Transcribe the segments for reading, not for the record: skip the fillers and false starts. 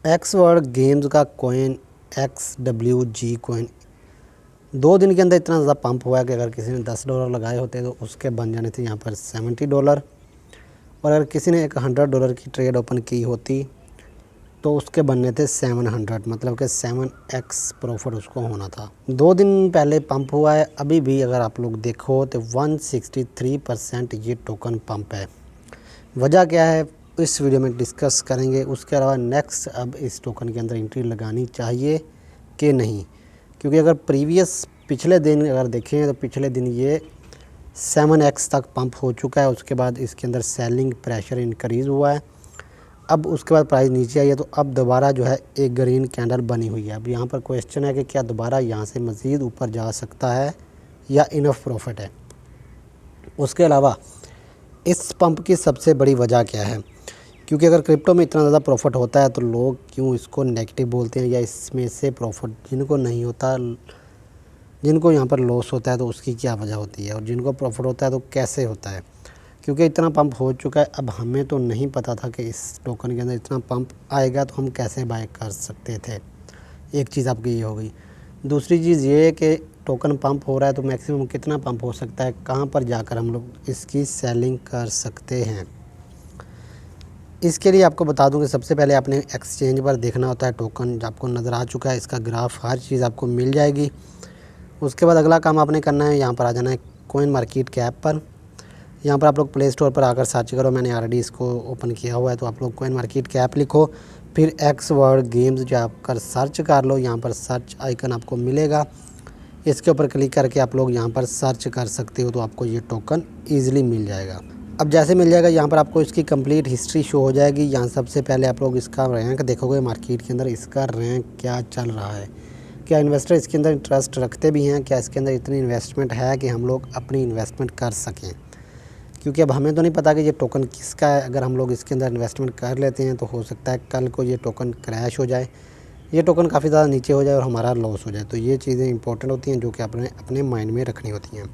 X word games का coin XWG coin 2 दिन के अंदर इतना ज़्यादा पंप हुआ है कि अगर किसी ने $10 लगाए होते तो उसके बन जाने थे यहाँ पर $70। और अगर किसी ने एक $100 की ट्रेड ओपन की होती तो उसके बनने थे 700, मतलब कि 7x प्रॉफिट उसको होना था। 2 दिन पहले पंप हुआ है, अभी भी अगर आप लोग देखो तो 163% ये टोकन पंप है। वजह क्या है इस वीडियो में डिस्कस करेंगे। उसके अलावा नेक्स्ट अब इस टोकन के अंदर एंट्री लगानी चाहिए कि नहीं, क्योंकि अगर पिछले दिन अगर देखें तो पिछले दिन ये 7x तक पंप हो चुका है। उसके बाद इसके अंदर सेलिंग प्रेशर इंक्रीज़ हुआ है, अब उसके बाद प्राइस नीचे आई है, तो अब दोबारा जो है एक ग्रीन कैंडल बनी हुई है। अब यहाँ पर क्वेश्चन है कि क्या दोबारा यहाँ से मज़ीद ऊपर जा सकता है या इनफ प्रॉफिट है। उसके अलावा इस पंप की सबसे बड़ी वजह क्या है, क्योंकि अगर क्रिप्टो में इतना ज़्यादा प्रॉफिट होता है तो लोग क्यों इसको नेगेटिव बोलते हैं, या इसमें से प्रॉफिट जिनको नहीं होता, जिनको यहाँ पर लॉस होता है तो उसकी क्या वजह होती है, और जिनको प्रॉफिट होता है तो कैसे होता है। क्योंकि इतना पंप हो चुका है, अब हमें तो नहीं पता था कि इस टोकन के अंदर इतना पंप आएगा, तो हम कैसे बाय कर सकते थे। एक चीज़ आपकी ये हो गई। दूसरी चीज़ ये कि टोकन पंप हो रहा है तो मैक्सिमम कितना पंप हो सकता है, कहाँ पर जाकर हम लोग इसकी सेलिंग कर सकते हैं। इसके लिए आपको बता दूं कि सबसे पहले आपने एक्सचेंज पर देखना होता है। टोकन आपको नज़र आ चुका है, इसका ग्राफ हर चीज़ आपको मिल जाएगी। उसके बाद अगला काम आपने करना है, यहाँ पर आ जाना है कॉइन मार्केट कैप पर। यहाँ पर आप लोग प्ले स्टोर पर आकर सर्च करो, मैंने ऑलरेडी इसको ओपन किया हुआ है, तो आप लोग कॉइन मार्केट कैप लिखो, फिर एक्स वर्ड गेम्स जो आप सर्च कर लो। यहाँ पर सर्च आइकन आपको मिलेगा, इसके ऊपर क्लिक करके आप लोग यहाँ पर सर्च कर सकते हो, तो आपको ये टोकन ईजिली मिल जाएगा। अब जैसे मिल जाएगा यहाँ पर आपको इसकी कंप्लीट हिस्ट्री शो हो जाएगी। यहाँ सबसे पहले आप लोग इसका रैंक देखोगे, मार्केट के अंदर इसका रैंक क्या चल रहा है, क्या इन्वेस्टर इसके अंदर इंटरेस्ट रखते भी हैं, क्या इसके अंदर इतनी इन्वेस्टमेंट है कि हम लोग अपनी इन्वेस्टमेंट कर सकें। क्योंकि अब हमें तो नहीं पता कि ये टोकन किसका है। अगर हम लोग इसके अंदर इन्वेस्टमेंट कर लेते हैं तो हो सकता है कल को ये टोकन क्रैश हो जाए, ये टोकन काफ़ी ज़्यादा नीचे हो जाए और हमारा लॉस हो जाए। तो ये चीज़ें इंपॉर्टेंट होती हैं जो कि अपने माइंड में रखनी होती हैं।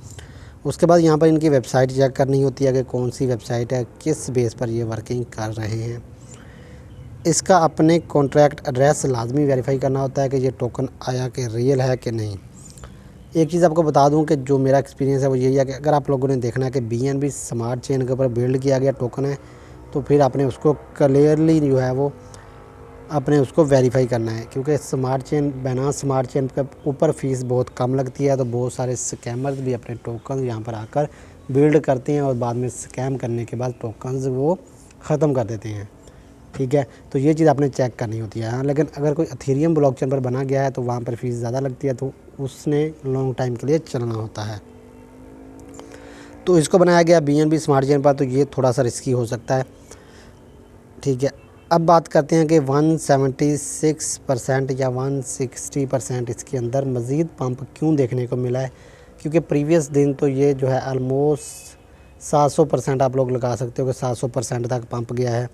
उसके बाद यहाँ पर इनकी वेबसाइट चेक करनी होती है कि कौन सी वेबसाइट है, किस बेस पर ये वर्किंग कर रहे हैं। इसका अपने कॉन्ट्रैक्ट एड्रेस लाजमी वेरीफाई करना होता है कि ये टोकन आया कि रियल है कि नहीं। एक चीज़ आपको बता दूं कि जो मेरा एक्सपीरियंस है वो यही है कि अगर आप लोगों ने देखना है कि BNB स्मार्ट चेन के ऊपर बिल्ड किया गया टोकन है, तो फिर आपने उसको क्लियरली जो है वो आपने उसको वेरीफाई करना है। क्योंकि बाइनेंस स्मार्ट चेन के ऊपर फ़ीस बहुत कम लगती है, तो बहुत सारे स्कैमर्स भी अपने टोकन यहाँ पर आकर बिल्ड करते हैं और बाद में स्कैम करने के बाद टोकन्स वो ख़त्म कर देते हैं। ठीक है, तो ये चीज़ आपने चेक करनी होती है। हाँ, लेकिन अगर कोई एथेरियम ब्लॉकचेन पर बना गया है तो वहाँ पर फ़ीस ज़्यादा लगती है, तो उसने लॉन्ग टाइम के लिए चलना होता है। तो इसको बनाया गया BNB स्मार्ट चेन पर, तो ये थोड़ा सा रिस्की हो सकता है। ठीक है, अब बात करते हैं कि 176% या 160% इसके अंदर मज़ीद पंप क्यों देखने को मिला है। क्योंकि प्रीवियस दिन तो ये जो है आलमोस्ट 700% आप लोग लगा सकते हो कि 700% तक पंप गया है।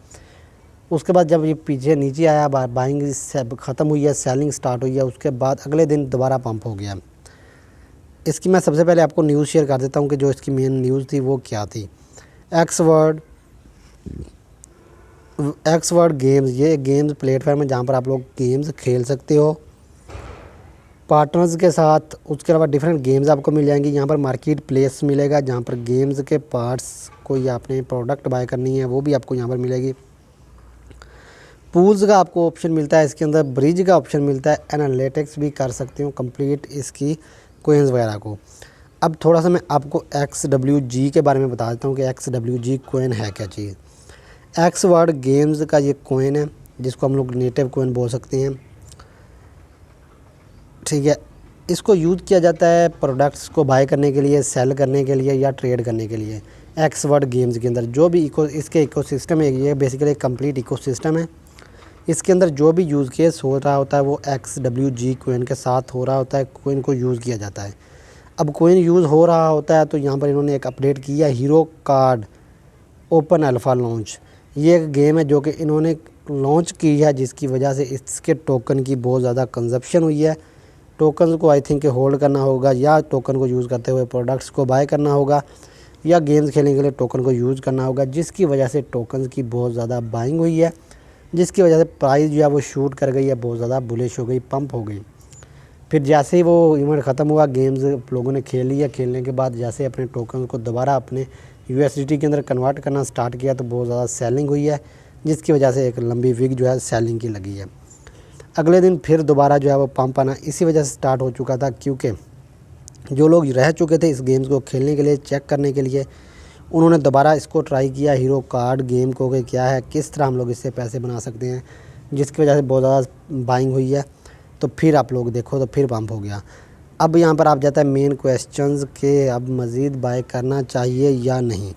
उसके बाद जब ये पीछे नीचे आया, बाइंग ख़त्म हुई है, सेलिंग स्टार्ट हुई है, उसके बाद अगले दिन दोबारा पंप हो गया। इसकी मैं सबसे पहले आपको न्यूज़ शेयर कर देता हूँ कि जो इसकी मेन न्यूज़ थी वो क्या थी। एक्स वर्ड गेम्स, ये गेम्स प्लेटफॉर्म है जहाँ पर आप लोग गेम्स खेल सकते हो पार्टनर्स के साथ। उसके अलावा डिफरेंट गेम्स आपको मिल जाएंगी। यहाँ पर मार्केट प्लेस मिलेगा जहाँ पर गेम्स के पार्ट्स कोई आपने प्रोडक्ट बाय करनी है वो भी आपको यहाँ पर मिलेगी। पूल्स का आपको ऑप्शन मिलता है, इसके अंदर ब्रिज का ऑप्शन मिलता है, एनालिटिक्स भी कर सकते हो कंप्लीट इसकी कोइंस वगैरह को। अब थोड़ा सा मैं आपको XWG के बारे में बता देता हूँ कि XWG कोइन है क्या चीज़। एक्स वर्ड गेम्स का ये कोइन है जिसको हम लोग नेटिव कोइन बोल सकते हैं। ठीक है, इसको यूज़ किया जाता है प्रोडक्ट्स को बाय करने के लिए, सेल करने के लिए या ट्रेड करने के लिए। एक्स वर्ड गेम्स के अंदर जो भी इसके इकोसिस्टम है, ये बेसिकली कंप्लीट इकोसिस्टम है। इसके अंदर जो भी यूज़ केस हो रहा होता है वो XWG कोइन के साथ हो रहा होता है, कोइन को यूज़ किया जाता है। अब कोइन यूज़ हो रहा होता है तो यहाँ पर इन्होंने एक अपडेट किया, hero card open alpha launch. ये एक गेम है जो कि इन्होंने लॉन्च की है, जिसकी वजह से इसके टोकन की बहुत ज़्यादा कंजप्शन हुई है। टोकन को आई थिंक होल्ड करना होगा, या टोकन को यूज़ करते हुए प्रोडक्ट्स को बाय करना होगा, या गेम्स खेलने के लिए टोकन को यूज़ करना होगा, जिसकी वजह से टोकन की बहुत ज़्यादा बाइंग हुई है। जिसकी वजह से प्राइस जो है वो शूट कर गई है, बहुत ज़्यादा बुलिश हो गई, पंप हो गई। फिर जैसे ही वो इवेंट ख़त्म हुआ, गेम्स लोगों ने खेल लिया, खेलने के बाद जैसे अपने टोकन को दोबारा अपने USDT के अंदर कन्वर्ट करना स्टार्ट किया तो बहुत ज़्यादा सेलिंग हुई है, जिसकी वजह से एक लंबी वीक जो है सेलिंग की लगी है। अगले दिन फिर दोबारा जो है वो पंप आना इसी वजह से स्टार्ट हो चुका था, क्योंकि जो लोग रह चुके थे इस गेम्स को खेलने के लिए, चेक करने के लिए, उन्होंने दोबारा इसको ट्राई किया, हीरो कार्ड गेम को, कि क्या है, किस तरह हम लोग इससे पैसे बना सकते हैं, जिसकी वजह से बहुत ज़्यादा बाइंग हुई है। तो फिर आप लोग देखो तो फिर पंप हो गया। अब यहाँ पर आप जाता है मेन क्वेश्चंस के अब मज़ीद बाय करना चाहिए या नहीं।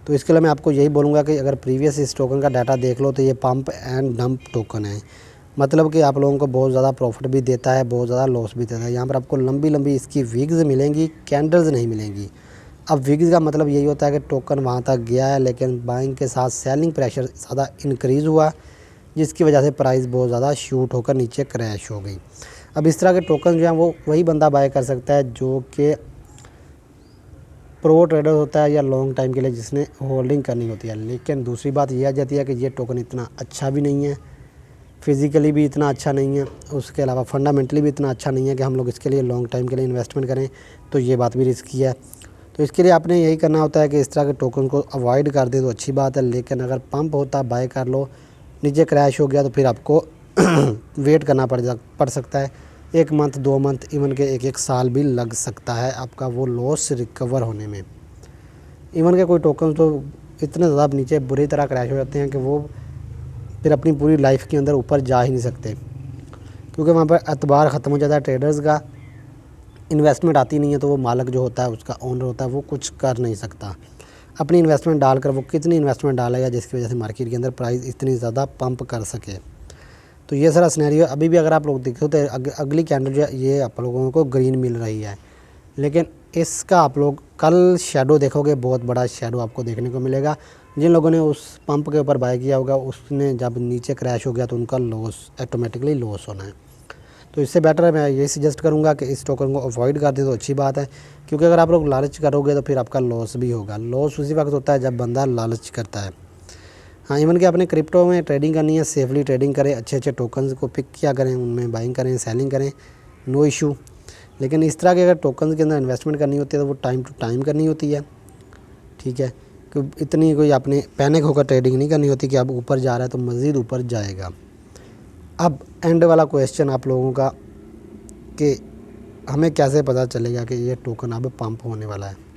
तो इसके लिए मैं आपको यही बोलूँगा कि अगर प्रीवियस इस टोकन का डाटा देख लो तो ये पंप एंड डंप टोकन है, मतलब कि आप लोगों को बहुत ज़्यादा प्रॉफिट भी देता है, बहुत ज़्यादा लॉस भी देता है। यहाँ पर आपको लंबी लंबी इसकी विग्स मिलेंगी, कैंडल्स नहीं मिलेंगी। अब विग्स का मतलब यही होता है कि टोकन वहाँ तक गया है, लेकिन बाइंग के साथ सेलिंग प्रेशर ज़्यादा इंक्रीज़ हुआ, जिसकी वजह से प्राइस बहुत ज़्यादा शूट होकर नीचे क्रैश हो गई। अब इस तरह के टोकन जो हैं वो वही बंदा बाय कर सकता है जो कि प्रो ट्रेडर होता है या लॉन्ग टाइम के लिए जिसने होल्डिंग करनी होती है। लेकिन दूसरी बात यह आ जाती है कि ये टोकन इतना अच्छा भी नहीं है, फिज़िकली भी इतना अच्छा नहीं है, उसके अलावा फंडामेंटली भी इतना अच्छा नहीं है कि हम लोग इसके लिए लॉन्ग टाइम के लिए इन्वेस्टमेंट करें, तो ये बात भी रिस्की है। तो इसके लिए आपने यही करना होता है कि इस तरह के टोकन को अवॉइड कर दे तो अच्छी बात है, लेकिन अगर पंप होता बाय कर लो, नीचे क्रैश हो गया तो फिर आपको वेट करना पड़ सकता है, 1 मंथ 2 मंथ इवन के 1 साल भी लग सकता है आपका वो लॉस रिकवर होने में। इवन के कोई टोकन तो इतने ज़्यादा नीचे बुरी तरह क्रैश हो जाते हैं कि वो फिर अपनी पूरी लाइफ के अंदर ऊपर जा ही नहीं सकते, क्योंकि वहाँ पर एतबार ख़त्म हो जाता है ट्रेडर्स का, इन्वेस्टमेंट आती नहीं है तो वो मालिक जो होता है, उसका ओनर होता है, वो कुछ कर नहीं सकता। अपनी इन्वेस्टमेंट डालकर वो कितनी इन्वेस्टमेंट डालेगा जिसकी वजह से मार्केट के अंदर प्राइस इतनी ज़्यादा पंप कर सके। तो ये सारा सिनेरियो अभी भी अगर आप लोग देखो तो अगली कैंडल जो है ये आप लोगों को ग्रीन मिल रही है, लेकिन इसका आप लोग कल शेडो देखोगे, बहुत बड़ा शेडो आपको देखने को मिलेगा। जिन लोगों ने उस पंप के ऊपर बाय किया होगा, उसने जब नीचे क्रैश हो गया तो उनका लॉस ऑटोमेटिकली लॉस होना है। तो इससे बेटर है मैं ये सजेस्ट करूँगा कि इस टोकन को अवॉइड कर दे तो अच्छी बात है, क्योंकि अगर आप लोग लालच करोगे तो फिर आपका लॉस भी होगा। लॉस उसी वक्त होता है जब बंदा लालच करता है। हाँ, इवन कि अपने क्रिप्टो में ट्रेडिंग करनी है, सेफली ट्रेडिंग करें, अच्छे अच्छे टोकन्स को पिक किया करें, उनमें बाइंग करें, सेलिंग करें, नो इशू। लेकिन इस तरह के अगर टोकन्स के अंदर इन्वेस्टमेंट करनी होती है तो वो टाइम टू टाइम करनी होती है, ठीक है। कि इतनी कोई आपने पैनिक होकर ट्रेडिंग नहीं करनी होती कि अब ऊपर जा रहा है तो मज़ीद ऊपर जाएगा। अब एंड वाला क्वेश्चन आप लोगों का कि हमें कैसे पता चलेगा कि ये टोकन अब पंप होने वाला है।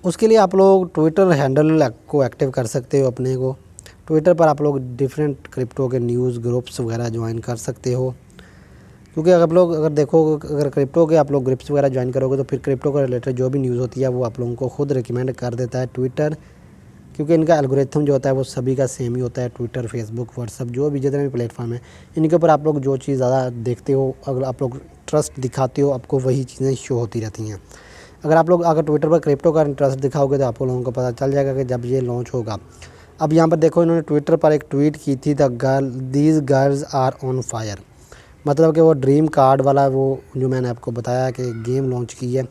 उसके लिए आप लोग ट्विटर हैंडल को एक्टिव कर सकते हो अपने को। ट्विटर पर आप लोग डिफरेंट क्रिप्टो के न्यूज़ ग्रुप्स वगैरह ज्वाइन कर सकते हो, क्योंकि आप लोग अगर देखो, अगर क्रिप्टो के आप लोग ग्रुप्स वगैरह ज्वाइन करोगे तो फिर क्रिप्टो के रिलेटेड जो भी न्यूज़ होती है वो आप लोगों को खुद रिकमेंड कर देता है ट्विटर, क्योंकि इनका एल्गोरिथम जो होता है वो सभी का सेम ही होता है। ट्विटर, फेसबुक, व्हाट्सअप, जो भी जितने भी प्लेटफॉर्म है, इनके ऊपर आप लोग जो चीज़ ज़्यादा देखते हो, अगर आप लोग ट्रस्ट दिखाते हो, आपको वही चीज़ें शो होती रहती हैं। अगर ट्विटर पर क्रिप्टो का इंटरेस्ट दिखाओगे तो आप लोगों को पता चल जाएगा कि जब ये लॉन्च होगा। अब यहाँ पर देखो, इन्होंने ट्विटर पर एक ट्वीट की थी, these girls are on fire, मतलब कि वो ड्रीम कार्ड वाला वो जो मैंने आपको बताया कि गेम लॉन्च की है,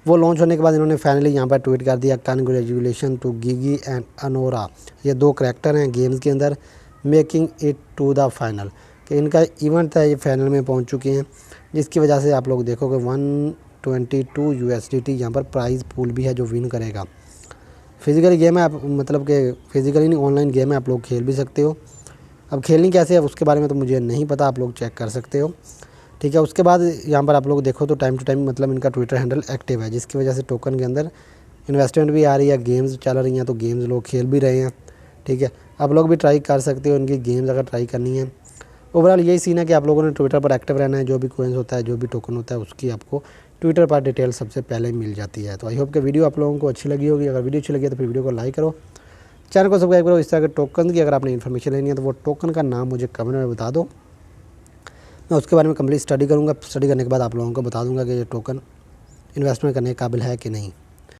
वो लॉन्च होने के बाद इन्होंने फाइनली यहाँ पर ट्वीट कर दिया, congratulation to Gigi and Anora, ये 2 करैक्टर हैं गेम्स के अंदर, making it to the final, कि इनका इवेंट था, ये फाइनल में पहुँच चुके हैं, जिसकी वजह से आप लोग देखोगे 122 USDT यहाँ पर प्राइज़ पूल भी है जो विन करेगा। फिज़िकली गेम है, आप मतलब कि फिज़िकली नहीं, ऑनलाइन गेम है, आप लोग खेल भी सकते हो। अब खेलनी कैसे है उसके बारे में तो मुझे नहीं पता, आप लोग चेक कर सकते हो, ठीक है। उसके बाद यहाँ पर आप लोग देखो तो टाइम टू टाइम मतलब इनका ट्विटर हैंडल एक्टिव है, जिसकी वजह से टोकन के अंदर इन्वेस्टमेंट भी आ रही है, गेम्स चल रही हैं तो गेम्स लोग खेल भी रहे हैं, ठीक है। आप लोग भी ट्राई कर सकते हो इनकी गेम्स अगर ट्राई करनी है। ओवरऑल यही सीन है कि आप लोगों ने ट्विटर पर एक्टिव रहना है, जो भी कोइंस होता है, जो भी टोकन होता है, उसकी आपको ट्विटर पर डिटेल सबसे पहले मिल जाती है। तो आई होप कि वीडियो आप लोगों को अच्छी लगी होगी। अगर वीडियो अच्छी लगी है तो फिर वीडियो को लाइक करो, चैनल को सब्सक्राइब करो। इस तरह के टोकन की अगर आपने इन्फॉर्मेशन लेनी है तो वो टोकन का नाम मुझे कमेंट में बता दो, मैं उसके बारे में कंप्लीट स्टडी करूँगा। स्टडी करने के बाद आप लोगों को बता दूँगा कि ये टोकन इन्वेस्टमेंट करने के काबिल है कि नहीं।